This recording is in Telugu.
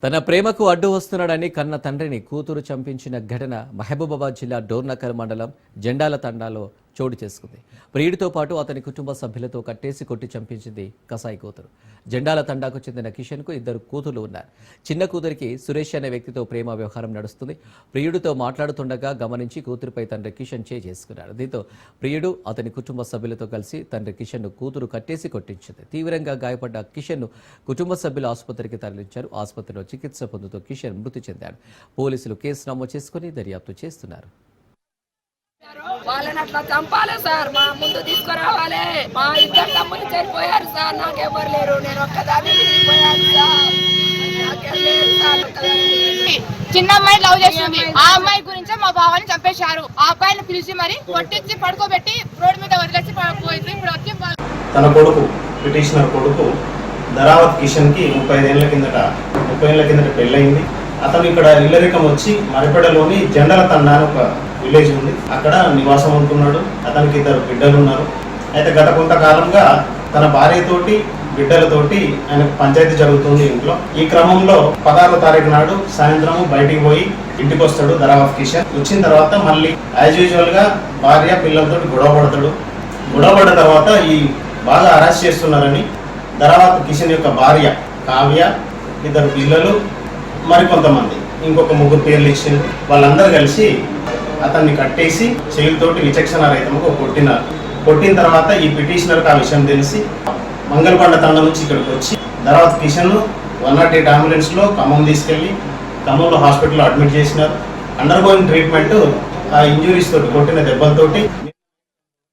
తన ప్రేమకు అడ్డు వస్తున్నాడని కన్న తండ్రిని కూతురు చంపించిన ఘటన మహబూబాబాద్ జిల్లా డోర్నకల్ మండలం జెండాల తండాలో చోటు చేసుకుంది. ప్రియుడితో పాటు అతని కుటుంబ సభ్యులతో కట్టేసి కొట్టి చంపించింది కసాయి కూతురు. జెండాల తండాకు చెందిన కిషన్కు 2 కూతుళ్లు ఉన్నారు. చిన్న కూతురికి సురేష్ అనే వ్యక్తితో ప్రేమ వ్యవహారం నడుస్తుంది. ప్రియుడితో మాట్లాడుతుండగా గమనించి కూతురుపై తండ్రి కిషన్ చేసుకున్నాడు. దీంతో ప్రియుడు అతని కుటుంబ సభ్యులతో కలిసి తండ్రి కిషన్ను కూతురు కట్టేసి కొట్టించింది. తీవ్రంగా గాయపడ్డ కిషన్ను కుటుంబ సభ్యులు ఆసుపత్రికి తరలించారు. ఆసుపత్రిలో చికిత్స పొందుతూ కిషన్ మృతి చెందాడు. పోలీసులు కేసు నమోదు చేసుకుని దర్యాప్తు చేస్తున్నారు. వాళ్ళని అట్లా చంపాలి సార్, మా ముందు తీసుకురావాలి. మా 2 తమ్ముళ్ళు చనిపోయారు సార్, నాకెవ్వరు లేరు, నేను ఒక్కదాన్ని మిగిలిపోయాను సార్. చిన్న అమ్మాయి లవ్ చేస్తుంది. ఆ అమ్మాయి గురించి మా బావని చంపేశారు. ఆ అబ్బాయిని పిలిచి మరి కొట్టించి పడుకోబెట్టి రోడ్డు మీద వదిలేసి పోయింది. ఇప్పుడు వచ్చి తన కొడుకు పిటిషనర్ కొడుకు ధరావత్ కిషన్ కి 35 ఏళ్ల కిందట పెళ్ళయింది. అతను ఇక్కడ ఇల్లరికం వచ్చి మరిపెడలోని జెండల తండా అని ఒక విలేజ్ ఉంది, అక్కడ నివాసం ఉంటున్నాడు. అతనికి 2 బిడ్డలు ఉన్నారు. అయితే గత కొంతకాలంగా తన భార్యతోటి బిడ్డలతోటి ఆయనకు పంచాయతీ జరుగుతుంది ఇంట్లో. ఈ క్రమంలో 16వ తారీఖు నాడు సాయంత్రం బయటికి పోయి ఇంటికి వస్తాడు ధరావత్ కిషన్. వచ్చిన తర్వాత మళ్ళీ యాజ్ యూజువల్ గా భార్య పిల్లలతో గొడవపడ్డ తర్వాత ఈ బాగా అరెస్ట్ చేస్తున్నారని ధరావత్ కిషన్ యొక్క భార్య కావ్య, 2 పిల్లలు, మరికొంతమంది ఇంకొక 3 పేర్లు ఇచ్చింది. వాళ్ళందరూ కలిసి అతన్ని కట్టేసి చెయ్యితోటి విచక్షణారహితంగా కొట్టినారు. కొట్టిన తర్వాత ఈ పిటిషనర్కి ఆ విషయం తెలిసి మంగళకొండ తండ నుంచి ఇక్కడికి వచ్చి ధరావత్ కిషన్ 108 అంబులెన్స్లో ఖమ్మం తీసుకెళ్లి ఖమ్మంలో హాస్పిటల్లో అడ్మిట్ చేసినారు. అండర్ గోయింగ్ ట్రీట్మెంట్ ఆ ఇంజురీస్ తోటి, కొట్టిన దెబ్బలతోటి